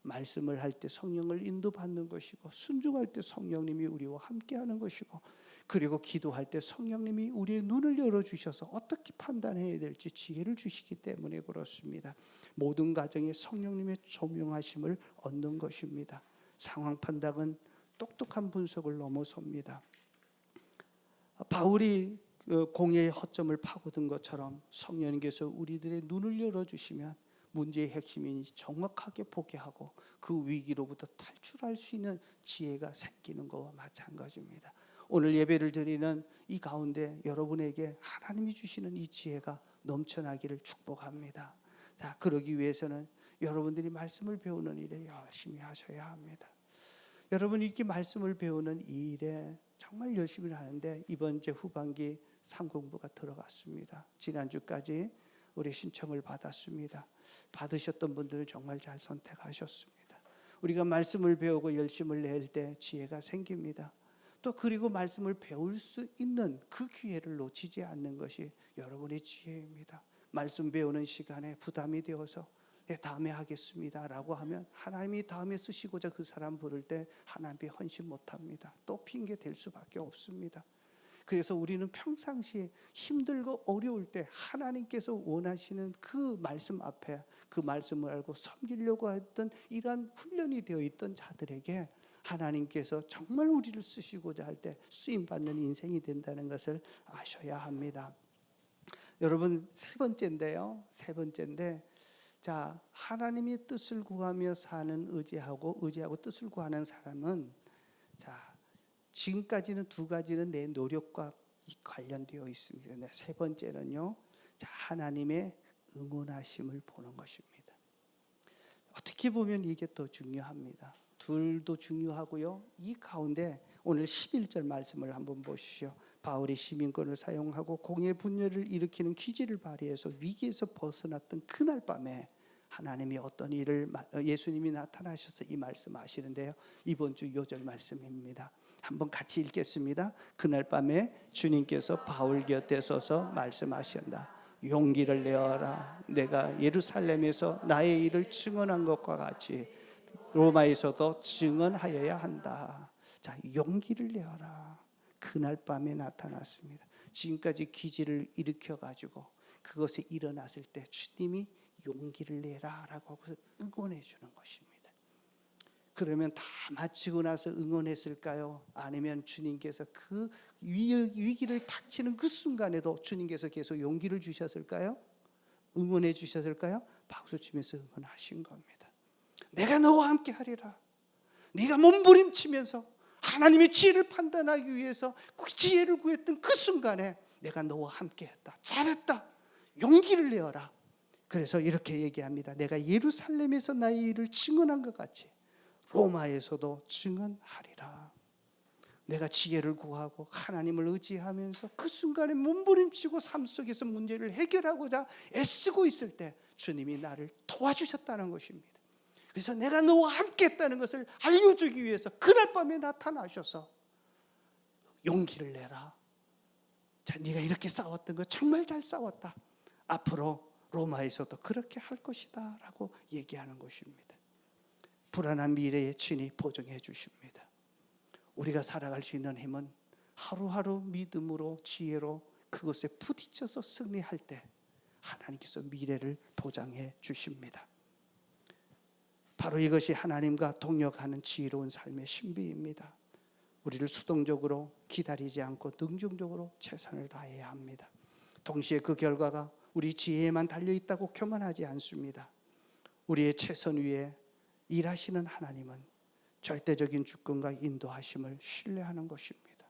말씀을 할 때 성령을 인도받는 것이고, 순종할 때 성령님이 우리와 함께하는 것이고, 그리고 기도할 때 성령님이 우리의 눈을 열어주셔서 어떻게 판단해야 될지 지혜를 주시기 때문에 그렇습니다. 모든 가정에 성령님의 조명하심을 얻는 것입니다. 상황 판단은 똑똑한 분석을 넘어섭니다. 바울이 공의의 허점을 파고든 것처럼 성령님께서 우리들의 눈을 열어주시면 문제의 핵심이 정확하게 보게 하고 그 위기로부터 탈출할 수 있는 지혜가 생기는 것과 마찬가지입니다. 오늘 예배를 드리는 이 가운데 여러분에게 하나님이 주시는 이 지혜가 넘쳐나기를 축복합니다. 자, 그러기 위해서는 여러분들이 말씀을 배우는 일에 열심히 하셔야 합니다. 여러분이 이렇게 말씀을 배우는 이 일에 정말 열심히 하는데 이번 주 후반기 상공부가 들어갔습니다. 지난주까지 우리 신청을 받았습니다. 받으셨던 분들은 정말 잘 선택하셨습니다. 우리가 말씀을 배우고 열심을 낼 때 지혜가 생깁니다. 또 그리고 말씀을 배울 수 있는 그 기회를 놓치지 않는 것이 여러분의 지혜입니다. 말씀 배우는 시간에 부담이 되어서 다음에 하겠습니다 라고 하면 하나님이 다음에 쓰시고자 그 사람 부를 때 하나님이 헌신 못합니다. 또 핑계 댈 수밖에 없습니다. 그래서 우리는 평상시에 힘들고 어려울 때 하나님께서 원하시는 그 말씀 앞에 그 말씀을 알고 섬기려고 했던 이러한 훈련이 되어 있던 자들에게 하나님께서 정말 우리를 쓰시고자 할 때 쓰임받는 인생이 된다는 것을 아셔야 합니다. 여러분, 세 번째인데 자, 하나님의 뜻을 구하며 사는 의지하고 뜻을 구하는 사람은 자, 지금까지는 두 가지는 내 노력과 관련되어 있습니다. 네, 세 번째는요, 자, 하나님의 응원하심을 보는 것입니다. 어떻게 보면 이게 더 중요합니다. 둘도 중요하고요. 이 가운데 오늘 11절 말씀을 한번 보시죠. 바울이 시민권을 사용하고 공의 분열을 일으키는 기지를 발휘해서 위기에서 벗어났던 그날 밤에 하나님이 어떤 일을 예수님이 나타나셔서 이 말씀하시는데요. 이번 주 요절 말씀입니다. 한번 같이 읽겠습니다. 그날 밤에 주님께서 바울 곁에 서서 말씀하신다. 용기를 내어라. 내가 예루살렘에서 나의 일을 증언한 것과 같이 로마에서도 증언하여야 한다. 자, 용기를 내어라. 그날 밤에 나타났습니다. 지금까지 기지를 일으켜 가지고 그것이 일어났을 때 주님이 용기를 내라라고 하고서 응원해 주는 것입니다. 그러면 다 마치고 나서 응원했을까요? 아니면 주님께서 그 위기를 닥치는 그 순간에도 주님께서 계속 용기를 주셨을까요? 응원해 주셨을까요? 박수 치면서 응원하신 겁니다. 내가 너와 함께 하리라. 네가 몸부림치면서 하나님의 지혜를 판단하기 위해서 그 지혜를 구했던 그 순간에 내가 너와 함께 했다. 잘했다. 용기를 내어라. 그래서 이렇게 얘기합니다. 내가 예루살렘에서 나의 일을 증언한 것 같이 로마에서도 증언하리라. 내가 지혜를 구하고 하나님을 의지하면서 그 순간에 몸부림치고 삶 속에서 문제를 해결하고자 애쓰고 있을 때 주님이 나를 도와주셨다는 것입니다. 그래서 내가 너와 함께 했다는 것을 알려주기 위해서 그날 밤에 나타나셔서 용기를 내라. 자, 네가 이렇게 싸웠던 거 정말 잘 싸웠다. 앞으로 로마에서도 그렇게 할 것이다 라고 얘기하는 것입니다. 불안한 미래의 친히 보증해 주십니다. 우리가 살아갈 수 있는 힘은 하루하루 믿음으로 지혜로 그것에 부딪혀서 승리할 때 하나님께서 미래를 보장해 주십니다. 바로 이것이 하나님과 동역하는 지혜로운 삶의 신비입니다. 우리를 수동적으로 기다리지 않고 능동적으로 최선을 다해야 합니다. 동시에 그 결과가 우리 지혜에만 달려있다고 교만하지 않습니다. 우리의 최선 위에 일하시는 하나님은 절대적인 주권과 인도하심을 신뢰하는 것입니다.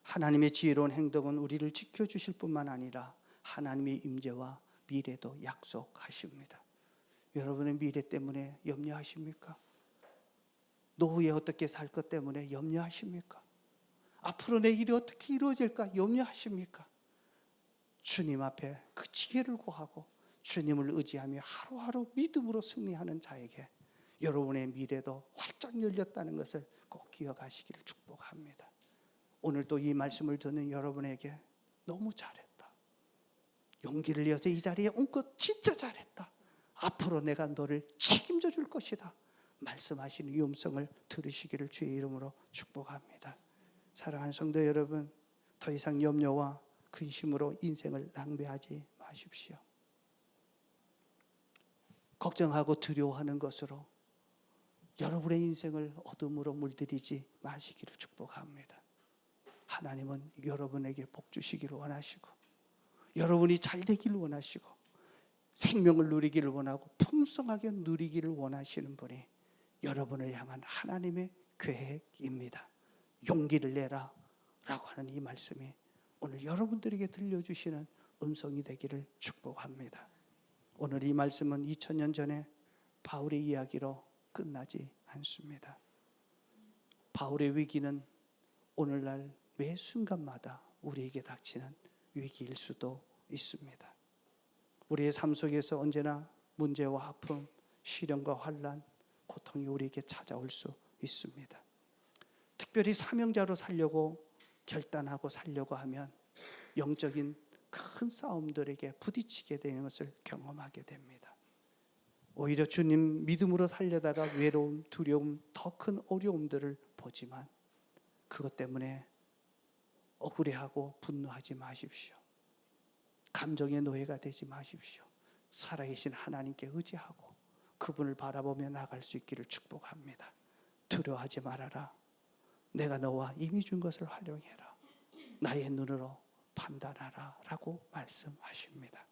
하나님의 지혜로운 행동은 우리를 지켜주실 뿐만 아니라 하나님의 임재와 미래도 약속하십니다. 여러분의 미래 때문에 염려하십니까? 노후에 어떻게 살 것 때문에 염려하십니까? 앞으로 내 일이 어떻게 이루어질까 염려하십니까? 주님 앞에 그 지혜를 구하고 주님을 의지하며 하루하루 믿음으로 승리하는 자에게 여러분의 미래도 활짝 열렸다는 것을 꼭 기억하시기를 축복합니다. 오늘 또 이 말씀을 듣는 여러분에게 너무 잘했다, 용기를 내어서 이 자리에 온 것 진짜 잘했다, 앞으로 내가 너를 책임져 줄 것이다 말씀하시는 이 음성을 들으시기를 주의 이름으로 축복합니다. 사랑하는 성도 여러분, 더 이상 염려와 근심으로 인생을 낭비하지 마십시오. 걱정하고 두려워하는 것으로 여러분의 인생을 어둠으로 물들이지 마시기를 축복합니다. 하나님은 여러분에게 복 주시기를 원하시고 여러분이 잘 되기를 원하시고 생명을 누리기를 원하고 풍성하게 누리기를 원하시는 분이 여러분을 향한 하나님의 계획입니다. 용기를 내라 라고 하는 이 말씀이 오늘 여러분들에게 들려주시는 음성이 되기를 축복합니다. 오늘 이 말씀은 2000년 전에 바울의 이야기로 끝나지 않습니다. 바울의 위기는 오늘날 매 순간마다 우리에게 닥치는 위기일 수도 있습니다. 우리의 삶 속에서 언제나 문제와 아픔, 시련과 환난, 고통이 우리에게 찾아올 수 있습니다. 특별히 사명자로 살려고 결단하고 살려고 하면 영적인 큰 싸움들에게 부딪히게 되는 것을 경험하게 됩니다. 오히려 주님 믿음으로 살려다가 외로움, 두려움, 더 큰 어려움들을 보지만 그것 때문에 억울해하고 분노하지 마십시오. 감정의 노예가 되지 마십시오. 살아계신 하나님께 의지하고 그분을 바라보며 나갈 수 있기를 축복합니다. 두려워하지 말아라. 내가 너와 이미 준 것을 활용해라. 나의 눈으로 판단하라 라고 말씀하십니다.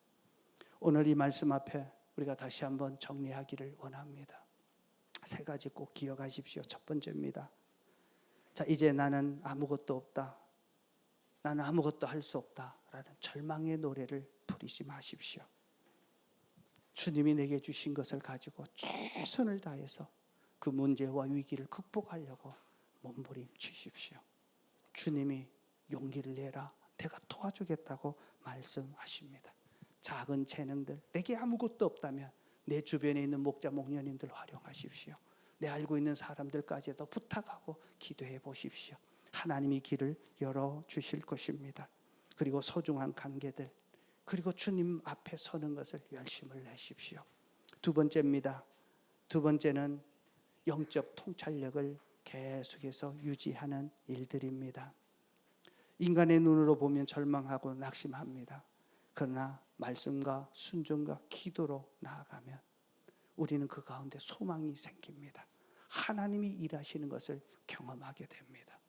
오늘 이 말씀 앞에 우리가 다시 한번 정리하기를 원합니다. 세 가지 꼭 기억하십시오. 첫 번째입니다. 자, 이제 나는 아무것도 없다, 나는 아무것도 할 수 없다 라는 절망의 노래를 부르지 마십시오. 주님이 내게 주신 것을 가지고 최선을 다해서 그 문제와 위기를 극복하려고 몸부림치십시오. 주님이 용기를 내라, 내가 도와주겠다고 말씀하십니다. 작은 재능들, 내게 아무것도 없다면 내 주변에 있는 목자 목녀님들 활용하십시오. 내 알고 있는 사람들까지도 부탁하고 기도해 보십시오. 하나님이 길을 열어주실 것입니다. 그리고 소중한 관계들, 그리고 주님 앞에 서는 것을 열심을 내십시오. 두 번째입니다. 두 번째는 영적 통찰력을 계속해서 유지하는 일들입니다. 인간의 눈으로 보면 절망하고 낙심합니다. 그러나 말씀과 순종과 기도로 나아가면 우리는 그 가운데 소망이 생깁니다. 하나님이 일하시는 것을 경험하게 됩니다.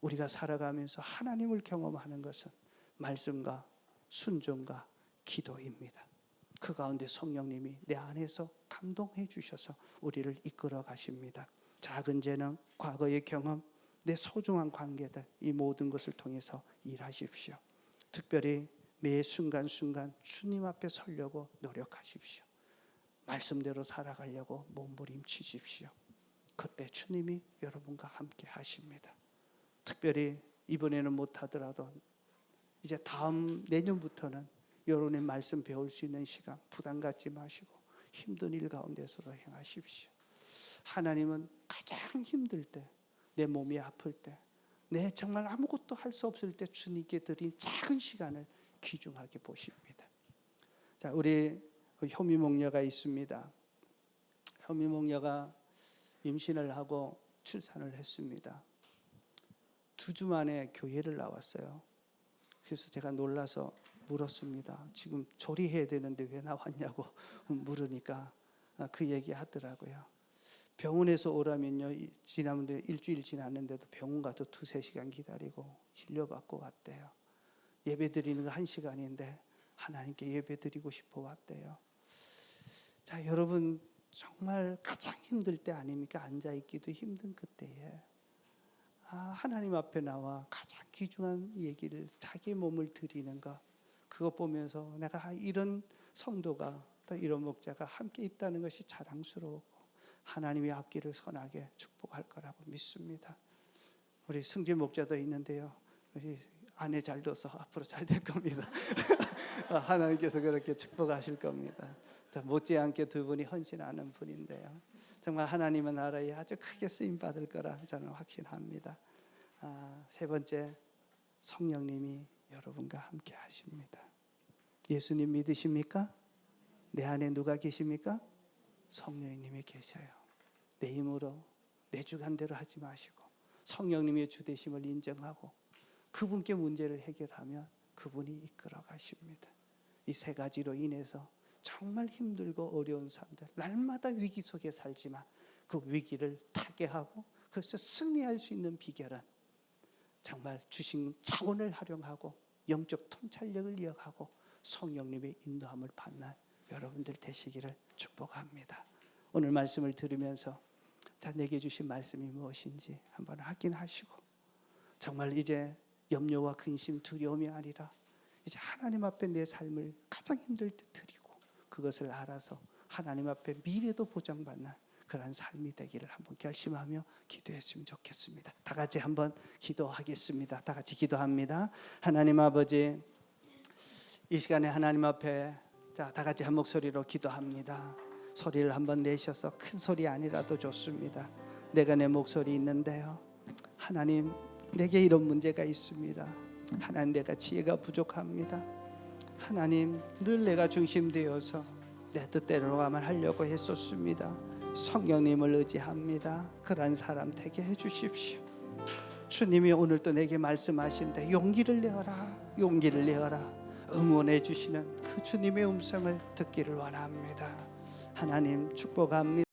우리가 살아가면서 하나님을 경험하는 것은 말씀과 순종과 기도입니다. 그 가운데 성령님이 내 안에서 감동해 주셔서 우리를 이끌어 가십니다. 작은 재능, 과거의 경험, 내 소중한 관계들, 이 모든 것을 통해서 일하십시오. 특별히 매 순간순간 주님 앞에 서려고 노력하십시오. 말씀대로 살아가려고 몸부림치십시오. 그때 주님이 여러분과 함께 하십니다. 특별히 이번에는 못하더라도 이제 다음 내년부터는 여러분의 말씀 배울 수 있는 시간 부담 갖지 마시고 힘든 일 가운데서도 행하십시오. 하나님은 가장 힘들 때, 내 몸이 아플 때, 내 정말 아무것도 할 수 없을 때 주님께 드린 작은 시간을 귀중하게 보십니다. 자, 우리 효미 목녀가 있습니다. 효미 목녀가 임신을 하고 출산을 했습니다. 2주 만에 교회를 나왔어요. 그래서 제가 놀라서 물었습니다. 지금 조리해야 되는데 왜 나왔냐고 물으니까 그 얘기 하더라고요. 병원에서 오라면요, 지난번에 일주일 지났는데도 병원 가서 2-3시간 기다리고 진료받고 왔대요. 예배 드리는 거 1시간인데 하나님께 예배 드리고 싶어 왔대요. 자, 여러분 정말 가장 힘들 때 아닙니까? 앉아있기도 힘든 그때에 하나님 앞에 나와 가장 귀중한 얘기를, 자기 몸을 드리는 것, 그것 보면서 내가 이런 성도가 또 이런 목자가 함께 있다는 것이 자랑스러웠고 하나님의 앞길을 선하게 축복할 거라고 믿습니다. 우리 승진 목자도 있는데요. 우리 아내 잘 둬서 앞으로 잘 될 겁니다. 하나님께서 그렇게 축복하실 겁니다. 못지않게 두 분이 헌신하는 분인데요. 정말 하나님의 나라에 아주 크게 쓰임 받을 거라 저는 확신합니다. 세 번째, 성령님이 여러분과 함께 하십니다. 예수님 믿으십니까? 내 안에 누가 계십니까? 성령님이 계셔요. 내 힘으로 내 주관대로 하지 마시고 성령님의 주되심을 인정하고 그분께 문제를 해결하면 그분이 이끌어 가십니다. 이 세 가지로 인해서 정말 힘들고 어려운 삶들, 날마다 위기 속에 살지만 그 위기를 타개하고 그래서 승리할 수 있는 비결은 정말 주신 자원을 활용하고 영적 통찰력을 이어가고 성령님의 인도함을 받는 여러분들 되시기를 축복합니다. 오늘 말씀을 들으면서 자, 내게 주신 말씀이 무엇인지 한번 확인하시고 정말 이제 염려와 근심, 두려움이 아니라 이제 하나님 앞에 내 삶을 가장 힘들 때 드리고 그것을 알아서 하나님 앞에 미래도 보장받는 그런 삶이 되기를 한번 결심하며 기도했으면 좋겠습니다. 다 같이 한번 기도하겠습니다. 다 같이 기도합니다. 하나님 아버지, 이 시간에 하나님 앞에 자, 다 같이 한 목소리로 기도합니다. 소리를 한번 내셔서 큰 소리 아니라도 좋습니다. 내가 내 목소리 있는데요. 하나님, 내게 이런 문제가 있습니다. 하나님, 내가 지혜가 부족합니다. 하나님, 늘 내가 중심되어서 내 뜻대로만 하려고 했었습니다. 성령님을 의지합니다. 그러한 사람 되게 해주십시오. 주님이 오늘도 내게 말씀하신데 용기를 내어라, 용기를 내어라 응원해 주시는 그 주님의 음성을 듣기를 원합니다. 하나님 축복합니다.